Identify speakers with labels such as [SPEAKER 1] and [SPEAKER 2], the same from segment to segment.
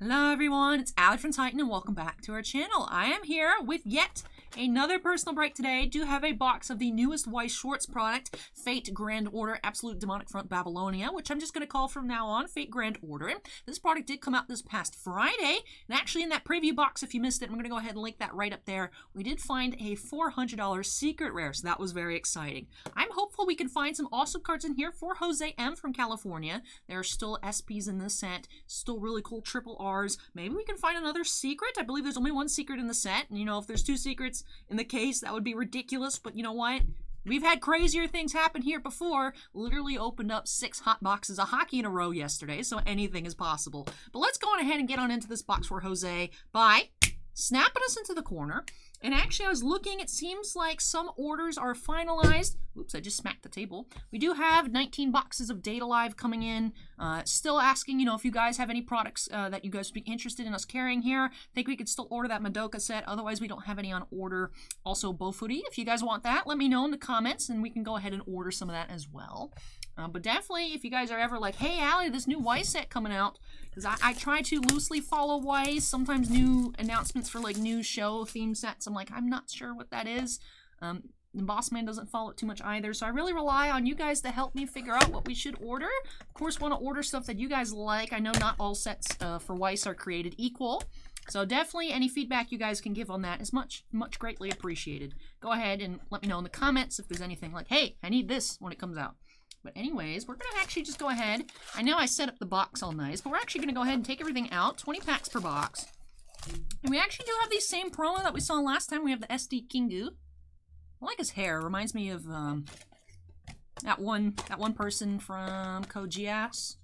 [SPEAKER 1] Hello everyone, it's Allie from Titan and welcome back to our channel. I am here with yet another personal break today. I do have a box of the newest WEISS SCHWARZ product, Fate Grand Order Absolute Demonic Front Babylonia, which I'm just going to call from now on Fate Grand Order. This product did come out this past Friday, and actually in that preview box, if you missed it, I'm going to go ahead and link that right up there. We did find a $400 secret rare, so that was very exciting. I'm hopeful we can find some awesome cards in here for Jose M from California. There are still SPs in this set, still really cool triple R's. Maybe we can find another secret. I believe there's only one secret in the set, and you know, if there's two secrets in the case, that would be ridiculous, but you know what? We've had crazier things happen here before. Literally opened up 6 hot boxes of hockey in a row yesterday, so anything is possible. But let's go on ahead and get on into this box for Jose by snapping us into the corner. And actually, I was looking, it seems like some orders are finalized. Oops, I just smacked the table. We do have 19 boxes of Data Live coming in. Still asking, you know, if you guys have any products that you guys would be interested in us carrying here. I think we could still order that Madoka set. Otherwise, we don't have any on order. Also, Bofuri, if you guys want that, let me know in the comments, and we can go ahead and order some of that as well. But definitely, if you guys are ever like, hey, Allie, this new WEISS set coming out, because I try to loosely follow WEISS, sometimes new announcements for like new show theme sets, I'm like, I'm not sure what that is. The boss man doesn't follow it too much either, so I really rely on you guys to help me figure out what we should order. Of course, want to order stuff that you guys like. I know not all sets for WEISS are created equal. So definitely any feedback you guys can give on that is much greatly appreciated. Go ahead and let me know in the comments if there's anything like, hey, I need this when it comes out. But anyways, we're going to actually just go ahead. I know I set up the box all nice, but we're actually going to go ahead and take everything out. 20 packs per box. And we actually do have the same promo that we saw last time. We have the SD Kingu. I like his hair. Reminds me of that one person from Kojias.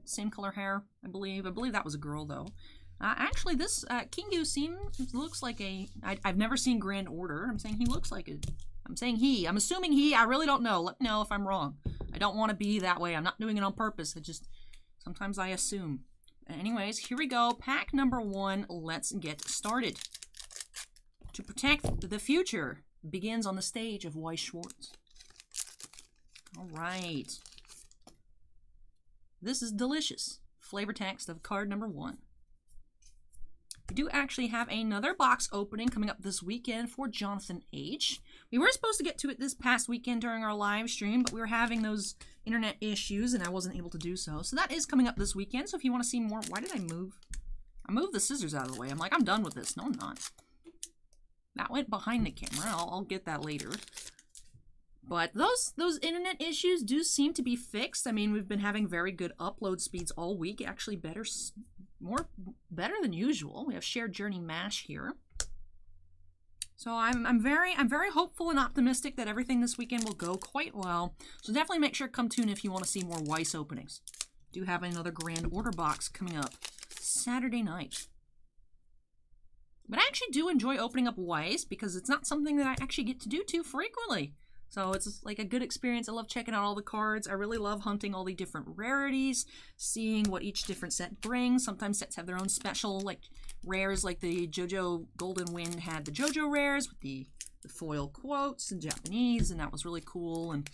[SPEAKER 1] Same color hair, I believe. I believe that was a girl, though. Actually, this Kingu looks like a... I've never seen Grand Order. I'm saying he looks like a... I'm assuming he. I really don't know. Let me know if I'm wrong. I don't want to be that way. I'm not doing it on purpose. Sometimes I assume. Anyways, here we go. Pack number 1. Let's get started. To protect the future begins on the stage of WEISS SCHWARZ. All right. This is delicious. Flavor text of card number 1. We do actually have another box opening coming up this weekend for Jonathan H. We were supposed to get to it this past weekend during our live stream, but we were having those internet issues and I wasn't able to do so. So that is coming up this weekend. So if you want to see more, why did I move? I moved the scissors out of the way. I'm like, I'm done with this. No, I'm not. That went behind the camera. I'll get that later. But those internet issues do seem to be fixed. I mean, we've been having very good upload speeds all week. Actually, better than usual. We have Shared Journey Mash here. So I'm very hopeful and optimistic that everything this weekend will go quite well. So definitely make sure to come tune if you want to see more WEISS openings. Do have another Grand Order box coming up Saturday night. But I actually do enjoy opening up WEISS because it's not something that I actually get to do too frequently. So it's like a good experience. I love checking out all the cards. I really love hunting all the different rarities, seeing what each different set brings. Sometimes sets have their own special like rares, like the JoJo Golden Wind had the JoJo rares with the foil quotes in Japanese, and that was really cool. And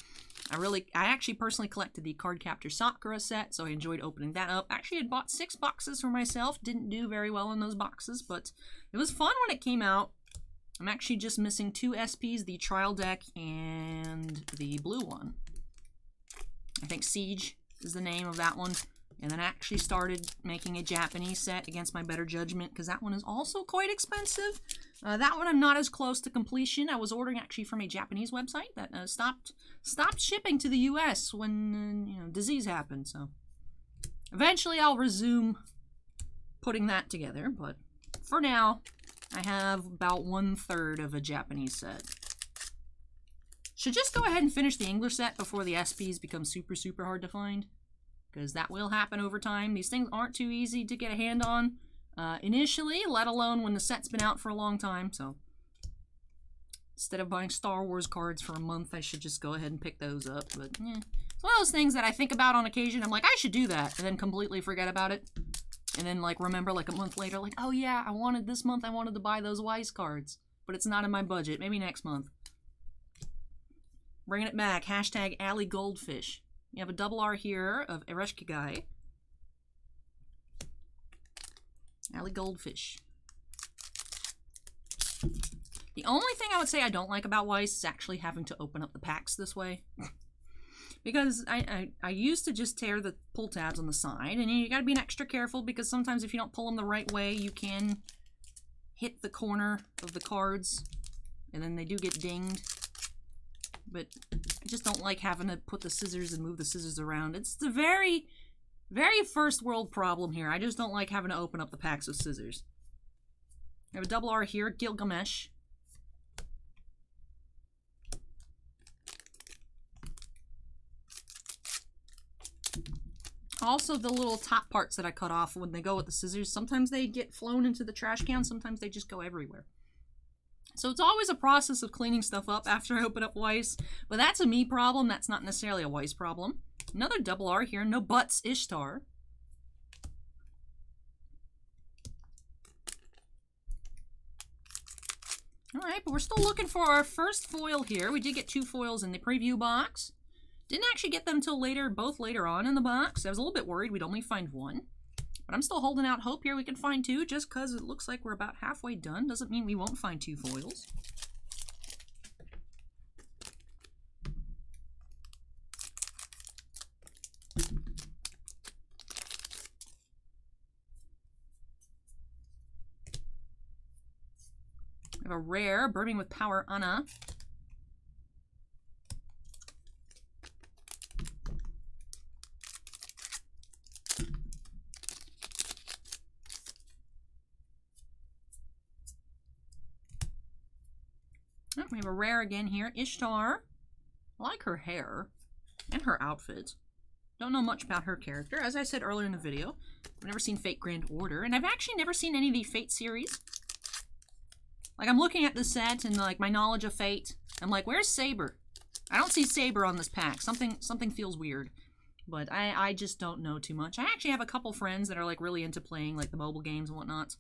[SPEAKER 1] I actually personally collected the Card Captor Sakura set, so I enjoyed opening that up. Actually, I had bought 6 boxes for myself. Didn't do very well in those boxes, but it was fun when it came out. I'm actually just missing 2 SPs, the trial deck and the blue one. I think Siege is the name of that one. And then I actually started making a Japanese set against my better judgment because that one is also quite expensive. That one I'm not as close to completion. I was ordering actually from a Japanese website that stopped shipping to the US when you know, disease happened. So eventually I'll resume putting that together, but for now I have about 1/3 of a Japanese set. Should just go ahead and finish the English set before the SPs become super hard to find. Because that will happen over time. These things aren't too easy to get a hand on initially, let alone when the set's been out for a long time. So instead of buying Star Wars cards for a month, I should just go ahead and pick those up. But it's one of those things that I think about on occasion. I'm like, I should do that, and then completely forget about it. And then like remember like a month later, like, oh yeah, this month I wanted to buy those WEISS cards, but it's not in my budget. Maybe next month. Bringing it back. Hashtag Allie Goldfish. You have a double R here of Ereshkigai. Alley Goldfish. The only thing I would say I don't like about WEISS is actually having to open up the packs this way. Because I used to just tear the pull tabs on the side, and you gotta be extra careful because sometimes if you don't pull them the right way, you can hit the corner of the cards, and then they do get dinged. But I just don't like having to put the scissors and move the scissors around. It's the very, very first world problem here. I just don't like having to open up the packs with scissors. I have a double R here, Gilgamesh. Also, the little top parts that I cut off when they go with the scissors, sometimes they get flown into the trash can, sometimes they just go everywhere. So it's always a process of cleaning stuff up after I open up WEISS, but that's a me problem, that's not necessarily a WEISS problem. Another double R here, No Buts Ishtar. Alright, but we're still looking for our first foil here. We did get 2 foils in the preview box. Didn't actually get them till later, both later on in the box. I was a little bit worried we'd only find 1. But I'm still holding out hope here we can find 2, just because it looks like we're about halfway done. Doesn't mean we won't find 2 foils. We have a rare, Burning with Power, Anna. Oh, we have a rare again here, Ishtar. I like her hair and her outfit. Don't know much about her character. As I said earlier in the video, I've never seen Fate Grand Order, and I've actually never seen any of the Fate series. Like, I'm looking at the set and, like, my knowledge of Fate. I'm like, where's Saber? I don't see Saber on this pack. Something feels weird. But I just don't know too much. I actually have a couple friends that are, like, really into playing, like, the mobile games and whatnot.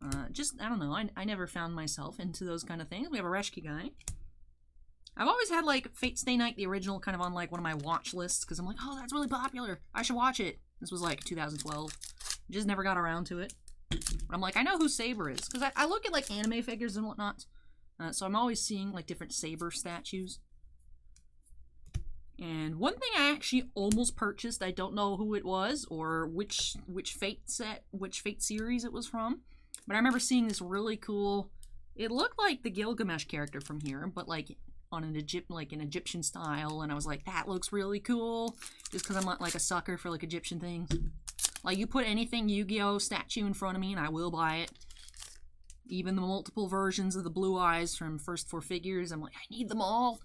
[SPEAKER 1] I don't know. I never found myself into those kind of things. We have a Reshki guy. I've always had, like, Fate Stay Night, the original, kind of on, like, one of my watch lists. Because I'm like, oh, that's really popular. I should watch it. This was, like, 2012. Just never got around to it. But I'm like, I know who Saber is. Because I look at, like, anime figures and whatnot. So I'm always seeing, like, different Saber statues. And one thing I actually almost purchased, I don't know who it was, or which Fate series it was from. But I remember seeing this really cool, it looked like the Gilgamesh character from here, but, like, on an Egyptian style, and I was like, that looks really cool. Just because I'm not, like, a sucker for, like, Egyptian things. Like, you put anything Yu-Gi-Oh! Statue in front of me and I will buy it. Even the multiple versions of the blue eyes from First 4 Figures, I'm like, I need them all.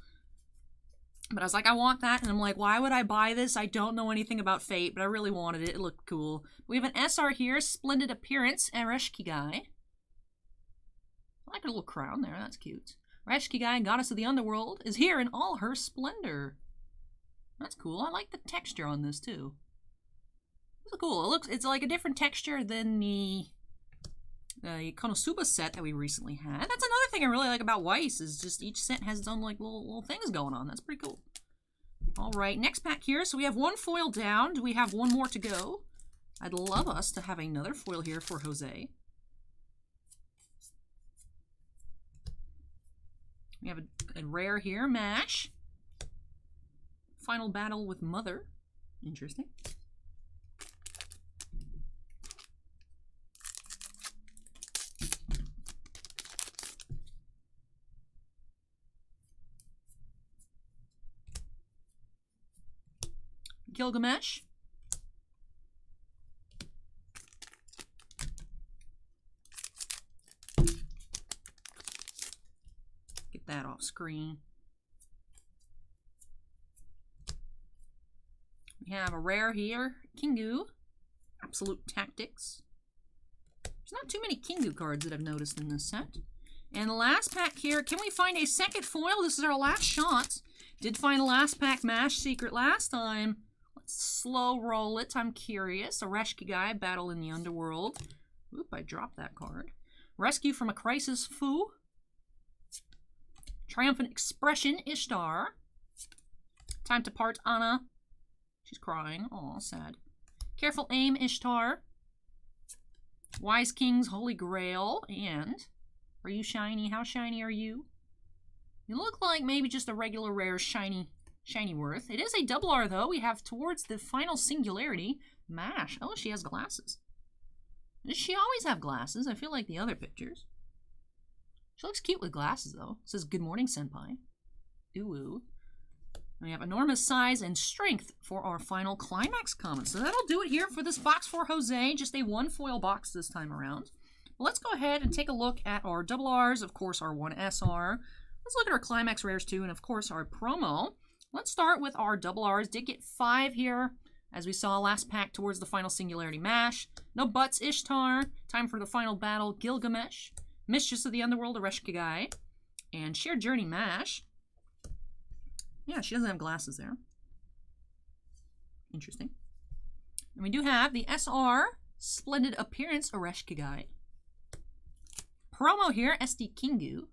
[SPEAKER 1] But I was like, I want that, and I'm like, why would I buy this? I don't know anything about Fate, but I really wanted it. It looked cool. We have an SR here, Splendid Appearance, and Reshki guy. I like her little crown there, that's cute. Reshki guy, Goddess of the Underworld, is here in all her splendor. That's cool. I like the texture on this, too. It's cool. It's like a different texture than the Konosuba set that we recently had. That's another thing I really like about WEISS, is just each set has its own, like, little things going on. That's pretty cool. Alright, next pack here. So we have 1 foil down. Do we have 1 more to go? I'd love us to have another foil here for Jose. We have a rare here, Mash. Final Battle with Mother. Interesting. Gilgamesh. Get that off screen. We have a rare here, Kingu. Absolute Tactics. There's not too many Kingu cards that I've noticed in this set. And the last pack here, can we find a second foil? This is our last shot. Did find a last pack Mash Secret last time. Slow roll it. I'm curious. A Reshki guy, Battle in the Underworld. Oop, I dropped that card. Rescue from a Crisis, Fu. Triumphant Expression, Ishtar. Time to Part, Anna. She's crying. Aw, sad. Careful Aim, Ishtar. Wise King's Holy Grail, and are you shiny? How shiny are you? You look like maybe just a regular rare shiny worth. It is a double R though. We have Towards the Final Singularity, MASH. Oh, she has glasses. Does she always have glasses? I feel like the other pictures. She looks cute with glasses though. It says Good Morning Senpai. Ooh. We have enormous size and strength for our final climax comment. So that'll do it here for this box for Jose. Just a one foil box this time around. Well, let's go ahead and take a look at our double R's. Of course, our 1SR. Let's look at our climax rares too, and of course our promo. Let's start with our double R's. Did get 5 here, as we saw last pack Towards the Final Singularity MASH. No Butts Ishtar. Time for the Final Battle Gilgamesh. Mistress of the Underworld Arashkigai. And Shared Journey MASH. Yeah, she doesn't have glasses there. Interesting. And we do have the SR Splendid Appearance Arashkigai. Promo here, SD Kingu.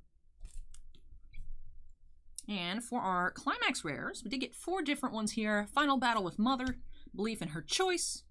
[SPEAKER 1] And for our climax rares, we did get 4 different ones here. Final Battle with Mother, Belief in Her Choice,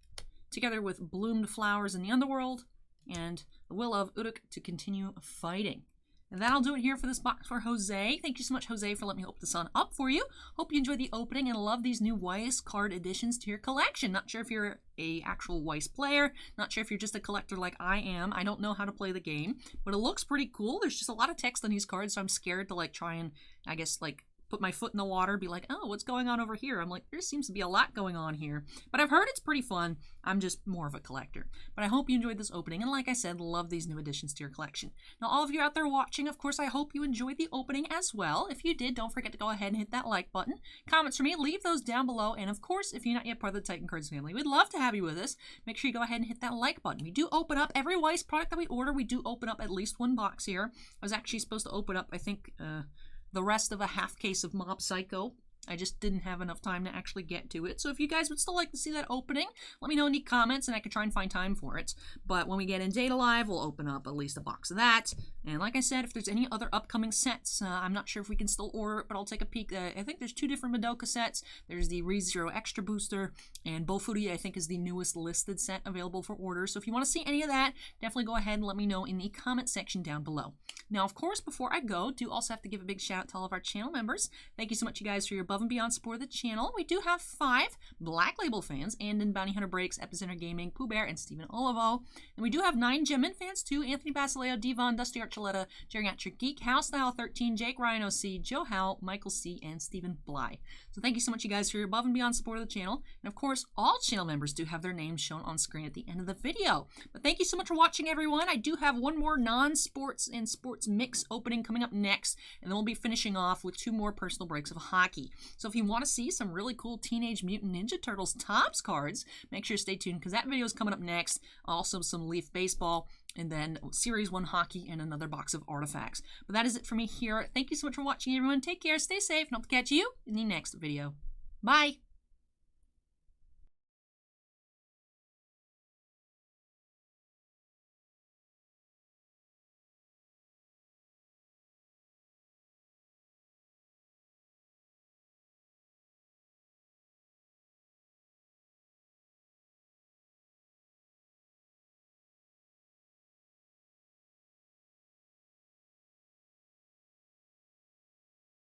[SPEAKER 1] together with Bloomed Flowers in the Underworld, and The Will of Uruk to Continue Fighting. And that'll do it here for this box for Jose. Thank you so much, Jose, for letting me open this on up for you. Hope you enjoyed the opening and love these new WEISS card additions to your collection. Not sure if you're a actual WEISS player. Not sure if you're just a collector like I am. I don't know how to play the game, but it looks pretty cool. There's just a lot of text on these cards, so I'm scared to like try and, I guess, like put my foot in the water, be like, oh, what's going on over here? I'm like, there seems to be a lot going on here. But I've heard it's pretty fun. I'm just more of a collector. But I hope you enjoyed this opening. And like I said, love these new additions to your collection. Now, all of you out there watching, of course, I hope you enjoyed the opening as well. If you did, don't forget to go ahead and hit that like button. Comments for me, leave those down below. And of course, if you're not yet part of the Titan Cards family, we'd love to have you with us. Make sure you go ahead and hit that like button. We do open up every WEISS product that we order. We do open up at least one box here. I was actually supposed to open up, I think, the rest of a half case of Mob Psycho. I just didn't have enough time to actually get to it. So if you guys would still like to see that opening, let me know in the comments and I could try and find time for it. But when we get in Data Live, we'll open up at least a box of that. And like I said, if there's any other upcoming sets, I'm not sure if we can still order it, but I'll take a peek. I think there's 2 different Madoka sets. There's the ReZero Extra Booster, and Bofuri, I think, is the newest listed set available for order. So if you want to see any of that, definitely go ahead and let me know in the comment section down below. Now, of course, before I go, do also have to give a big shout out to all of our channel members. Thank you so much, you guys, for your above and beyond support of the channel. We do have 5 Black Label fans: Andon, Bounty Hunter Breaks, Epicenter Gaming, Pooh Bear, and Stephen Olivo. And we do have 9 Gemmin fans too: Anthony Basileo, Devon, Dusty Archuleta, Geriatric Geek, House Style 13, Jake Ryan OC, Joe Howe, Michael C, and Stephen Bly. So thank you so much, you guys, for your above and beyond support of the channel. And of course, all channel members do have their names shown on screen at the end of the video. But thank you so much for watching, everyone. I do have one more non-sports and sports mix opening coming up next, and then we'll be finishing off with 2 more personal breaks of hockey. So if you want to see some really cool Teenage Mutant Ninja Turtles Topps cards, make sure to stay tuned because that video is coming up next. Also some Leaf Baseball, and then Series 1 hockey and another box of artifacts. But that is it for me here. Thank you so much for watching, everyone. Take care, stay safe, and I'll catch you in the next video. Bye!